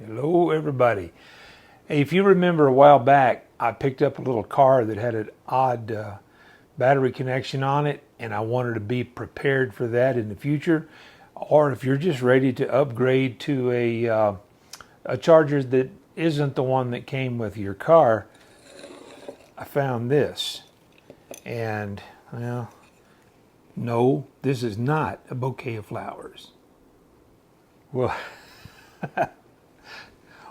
Hello everybody. Hey, if you remember a while back, I picked up a little car that had an odd battery connection on it, and I wanted to be prepared for that in the future. Or if you're just ready to upgrade to a charger that isn't the one that came with your car, I found this. And, well, no, this is not a bouquet of flowers. Well,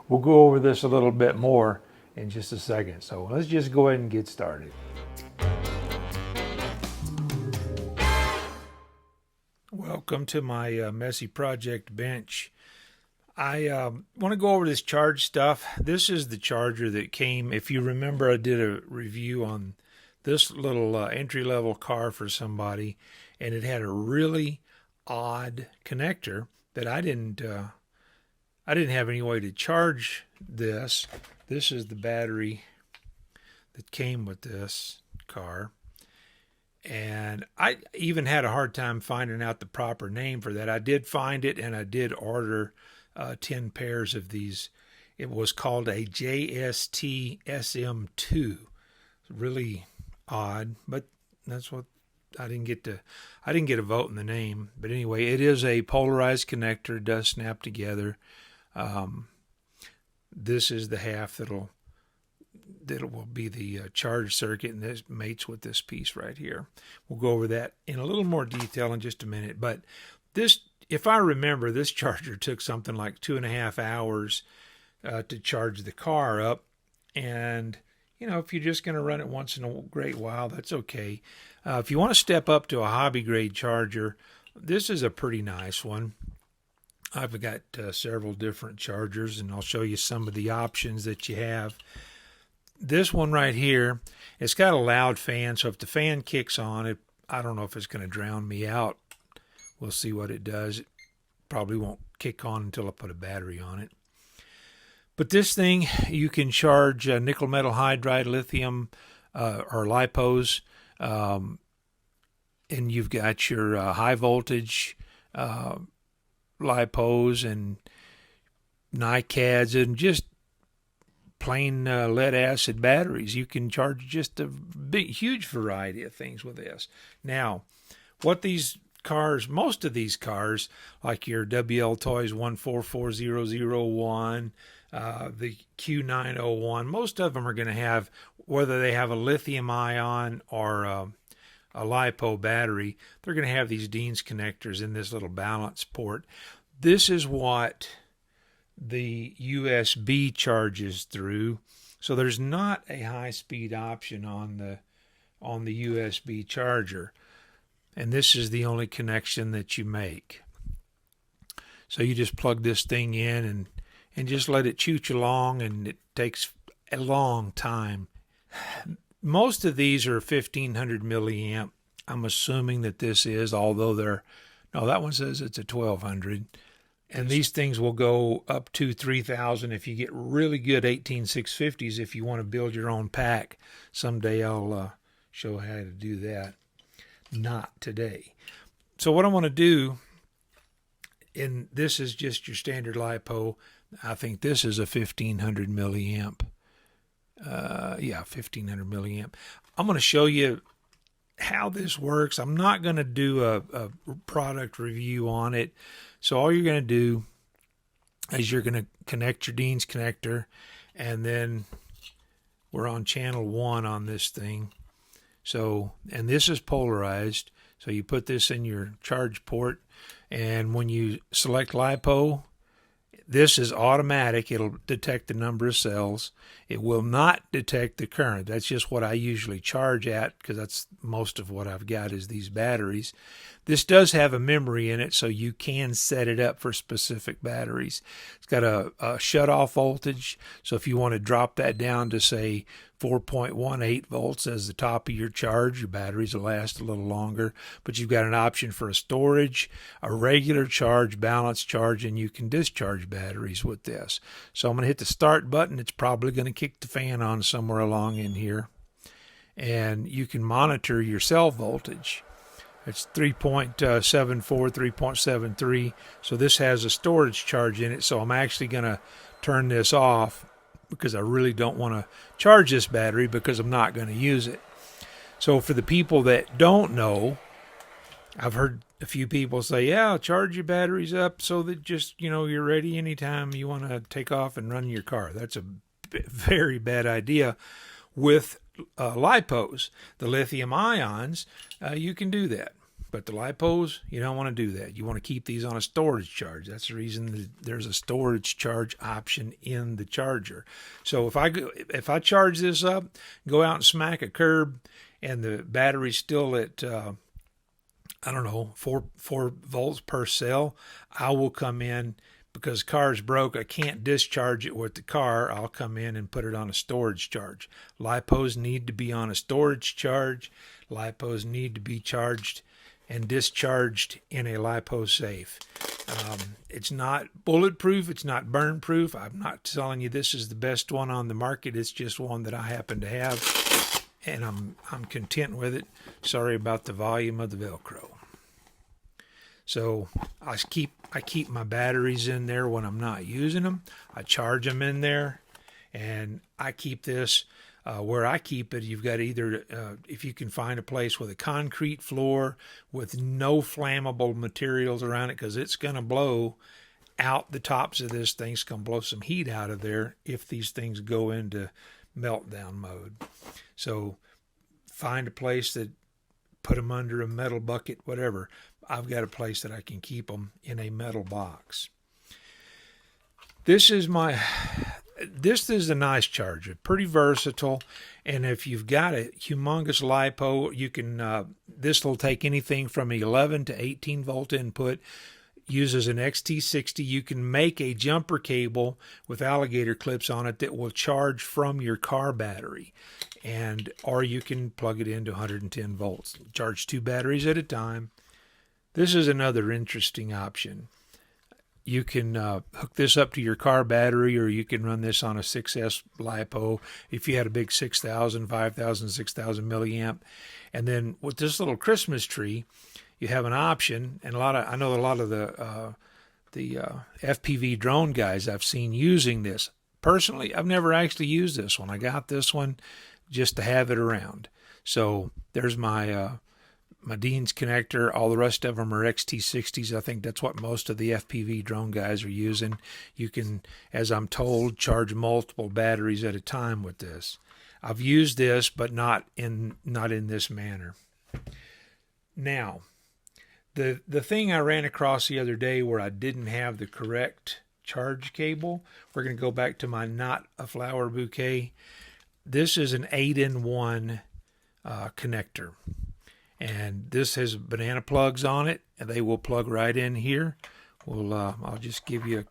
we'll go over this a little bit more in just a second. So let's just go ahead and get started. Welcome to my messy project bench. I want to go over this charge stuff. This is the charger that came. If you remember, I did a review on this little entry-level car for somebody, and it had a really odd connector that I didn't have any way to charge this. This is the battery that came with this car. And I even had a hard time finding out the proper name for that. I did find it, and I did order 10 pairs of these. It was called a JST SM2. Really odd, but that's what I didn't get a vote in the name. But anyway, it is a polarized connector. It does snap together. This is the half that will be the charge circuit, and this mates with this piece right here. We'll go over that in a little more detail in just a minute. But this, if I remember, this charger took something like 2.5 hours to charge the car up. And you know, if you're just going to run it once in a great while, that's okay. If you want to step up to a hobby grade charger, this is a pretty nice one. I've got several different chargers, and I'll show you some of the options that you have. This one right here, it's got a loud fan, so if the fan kicks on, I don't know if it's going to drown me out. We'll see what it does. It probably won't kick on until I put a battery on it. But this thing, you can charge nickel metal hydride, lithium, or lipos, and you've got your high voltage lipos and NiCads and just plain lead acid batteries. You can charge just a huge variety of things with this. Now, what these cars, most of these cars, like your WL Toys 144001, the Q901, most of them are going to have, whether they have a lithium ion or a LiPo battery, they're going to have these Dean's connectors in this little balance port. This is what the USB charges through. So there's not a high-speed option on the USB charger. And this is the only connection that you make. So you just plug this thing in and just let it chooch along, and it takes a long time. Most of these are 1500 milliamp. I'm assuming that this is, although no, that one says it's a 1200. And these things will go up to 3000 if you get really good 18650s if you want to build your own pack. Someday I'll show how to do that. Not today. So what I want to do, and this is just your standard LiPo. I think this is a 1500 milliamp. 1500 milliamp. I'm going to show you how this works. I'm not going to do a product review on it. So all you're going to do is you're going to connect your Dean's connector, and then we're on channel 1 on this thing. So, and this is polarized. So you put this in your charge port, and when you select LiPo, this is automatic. It'll detect the number of cells. It will not detect the current. That's just what I usually charge at, because that's most of what I've got is these batteries. This does have a memory in it, so you can set it up for specific batteries. It's got a shut-off voltage, so if you want to drop that down to, say, 4.18 volts as the top of your charge, your batteries will last a little longer. But you've got an option for a storage, a regular charge, balance charge, and you can discharge batteries with this. So I'm going to hit the start button. It's probably going to kick the fan on somewhere along in here. And you can monitor your cell voltage. It's 3.74, 3.73. So this has a storage charge in it. So I'm actually going to turn this off because I really don't want to charge this battery because I'm not going to use it. So for the people that don't know, I've heard a few people say, yeah, charge your batteries up so that just, you're ready anytime you want to take off and run your car. That's a very bad idea with LiPos. The lithium ions, you can do that. But the LiPos, you don't want to do that. You want to keep these on a storage charge. That's the reason there's a storage charge option in the charger. So if I charge this up, go out and smack a curb, and the battery's still at 4 volts per cell, I will come in. Because the car's broke, I can't discharge it with the car. I'll come in and put it on a storage charge. LiPos need to be on a storage charge. LiPos need to be charged and discharged in a LiPo safe. It's not bulletproof. It's not burn proof. I'm not telling you this is the best one on the market. It's just one that I happen to have, and I'm content with it. Sorry about the volume of the Velcro. So I keep my batteries in there when I'm not using them. I charge them in there, and I keep this where I keep it. You've got either if you can find a place with a concrete floor with no flammable materials around it, because it's going to blow out the tops of this thing. It's going to blow some heat out of there if these things go into meltdown mode. So find a place that put them under a metal bucket, whatever. I've got a place that I can keep them in a metal box. This is a nice charger, pretty versatile. And if you've got a humongous LiPo, you can, this will take anything from 11 to 18 volt input, uses an XT60. You can make a jumper cable with alligator clips on it that will charge from your car battery. Or you can plug it into 110 volts. Charge 2 batteries at a time. This is another interesting option. You can hook this up to your car battery, or you can run this on a 6S LiPo if you had a big 6,000, 5,000, 6,000 milliamp. And then with this little Christmas tree, you have an option. And I know a lot of the FPV drone guys I've seen using this. Personally, I've never actually used this one. I got this one just to have it around. So there's my Dean's connector. All the rest of them are XT60s. I think that's what most of the FPV drone guys are using. You can, as I'm told, charge multiple batteries at a time with this. I've used this, but not in this manner. Now, the thing I ran across the other day where I didn't have the correct charge cable, we're going to go back to my Not a Flower Bouquet. This is an 8-in-1 connector. And this has banana plugs on it, and they will plug right in here. I'll just give you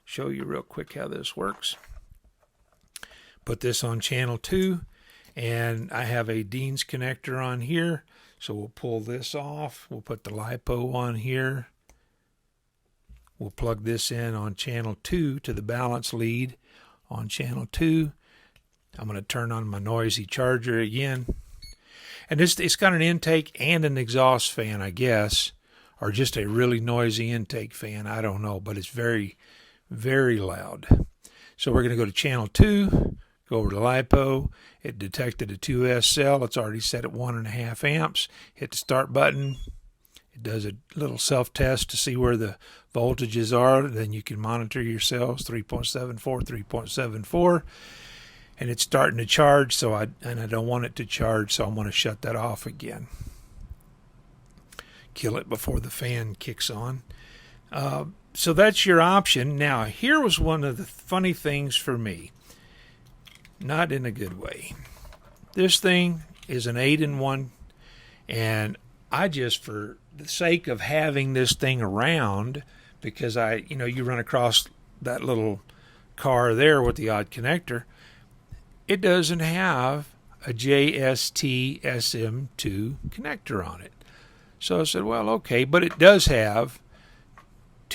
show you real quick how this works. Put this on channel 2, and I have a Dean's connector on here. So we'll pull this off. We'll put the LiPo on here. We'll plug this in on channel 2 to the balance lead on channel 2. I'm going to turn on my noisy charger again. And it's got an intake and an exhaust fan, I guess, or just a really noisy intake fan. I don't know, but it's very, very loud. So we're going to go to channel 2, go over to LiPo. It detected a 2S cell. It's already set at 1.5 amps. Hit the start button. It does a little self-test to see where the voltages are. Then you can monitor yourselves, 3.74, 3.74. And it's starting to charge, so I don't want it to charge, so I'm going to shut that off again. Kill it before the fan kicks on. So that's your option. Now, here was one of the funny things for me. Not in a good way. This thing is an 8-in-1, and I just, for the sake of having this thing around, because you run across that little car there with the odd connector, it doesn't have a JST SM2 connector on it. So I said, well, okay, but it does have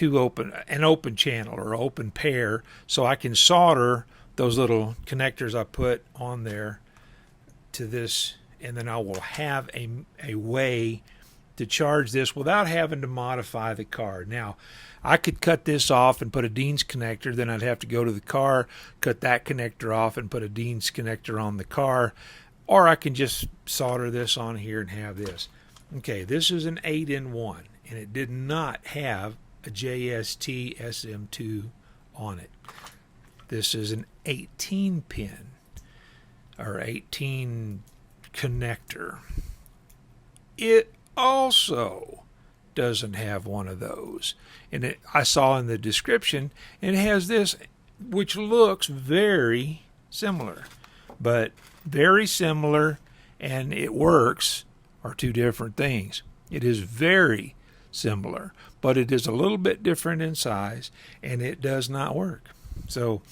an open channel or open pair, so I can solder those little connectors I put on there to this and then I will have a way to charge this without having to modify the car. Now, I could cut this off and put a Dean's connector, then I'd have to go to the car, cut that connector off and put a Dean's connector on the car, or I can just solder this on here and have this. Okay, this is an 8-in-1, and it did not have a JST SM2 on it. This is an 18-pin or 18 connector. It also doesn't have one of those, and I saw in the description it has this, which looks very similar, but very similar and it works are two different things. It is very similar, but it is a little bit different in size, and it does not work. So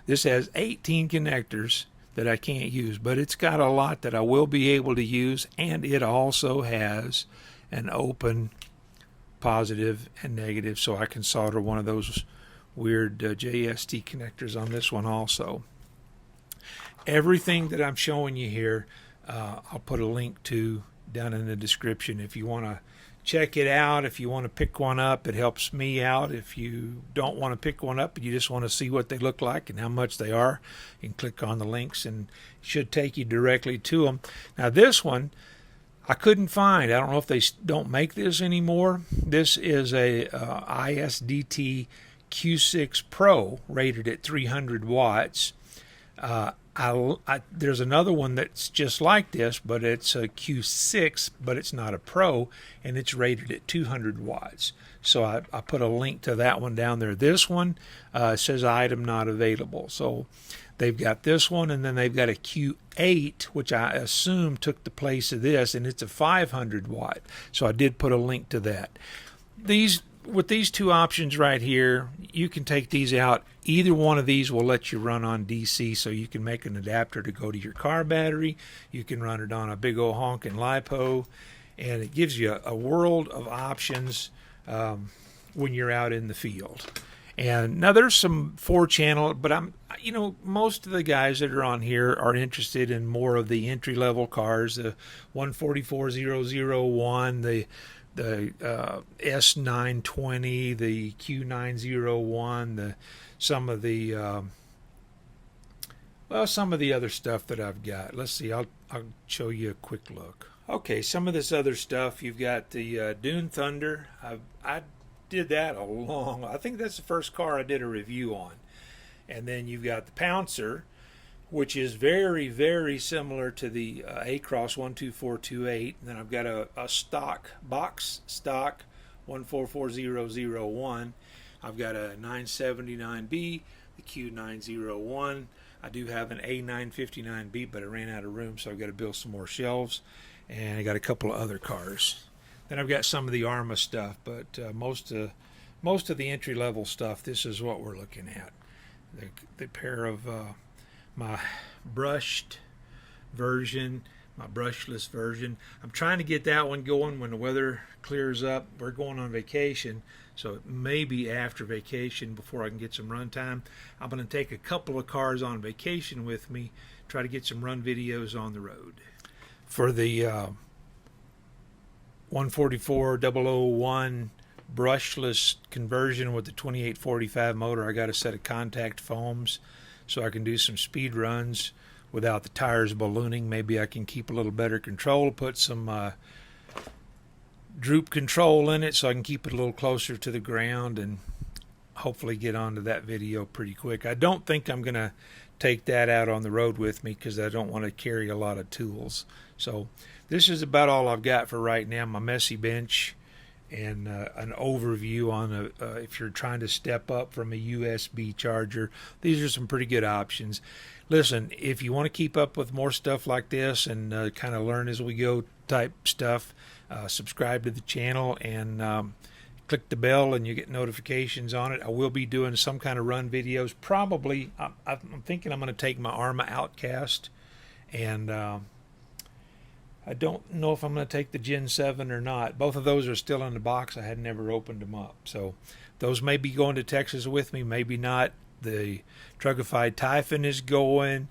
this has 18 connectors that I can't use, but it's got a lot that I will be able to use, and it also has an open positive and negative, so I can solder one of those weird JST connectors on this one also. Everything that I'm showing you here, I'll put a link to down in the description if you want to check it out. If you want to pick one up, it helps me out. If you don't want to pick one up and you just want to see what they look like and how much they are, you can click on the links and it should take you directly to them. Now this one I couldn't find. I don't know if they don't make this anymore. This is a ISDT Q6 Pro rated at 300 watts. There's another one that's just like this, but it's a Q6, but it's not a Pro, and it's rated at 200 watts. So I put a link to that one down there. This one says item not available. So they've got this one, and then they've got a Q8, which I assume took the place of this, and it's a 500 watt. So I did put a link to that. With these two options right here, you can take these out. Either one of these will let you run on DC, so you can make an adapter to go to your car battery. You can run it on a big old honking LiPo, and it gives you a world of options when you're out in the field. And now there's some 4-channel, but most of the guys that are on here are interested in more of the entry-level cars, the 144001, the S920, the Q901, some of the other stuff that I've got. Let's see, I'll show you a quick look. Okay, some of this other stuff, you've got the Dune Thunder. I did that I think that's the first car I did a review on. And then you've got the Pouncer, which is very, very similar to the Across 12428. And then I've got a box stock 144001. I've got a 979B, the Q901. I do have an A959B, but I ran out of room, so I've got to build some more shelves. And I got a couple of other cars. Then I've got some of the Arma stuff, but most of the entry-level stuff, this is what we're looking at. The pair of my brushed version, my brushless version. I'm trying to get that one going when the weather clears up. We're going on vacation, so it may be after vacation before I can get some run time. I'm going to take a couple of cars on vacation with me, try to get some run videos on the road. For the 144001 brushless conversion with the 2845 motor, I got a set of contact foams so I can do some speed runs without the tires ballooning. Maybe I can keep a little better control, put some droop control in it so I can keep it a little closer to the ground and hopefully get onto that video pretty quick. I don't think I'm going to take that out on the road with me because I don't want to carry a lot of tools. So this is about all I've got for right now, my messy bench and an overview on if you're trying to step up from a USB charger. These are some pretty good options. Listen, if you want to keep up with more stuff like this and kind of learn as we go type stuff, subscribe to the channel and click the bell and you get notifications on it. I will be doing some kind of run videos. Probably, I'm thinking I'm going to take my Arma Outcast, and I don't know if I'm going to take the Gen 7 or not. Both of those are still in the box. I had never opened them up. So those may be going to Texas with me, maybe not. The Truckified Typhon is going,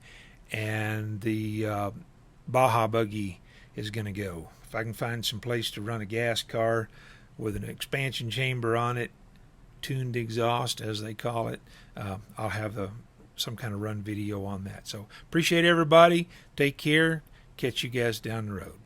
and the Baja buggy is going to go. If I can find some place to run a gas car with an expansion chamber on it, tuned exhaust as they call it, I'll have some kind of run video on that. So appreciate everybody. Take care. Catch you guys down the road.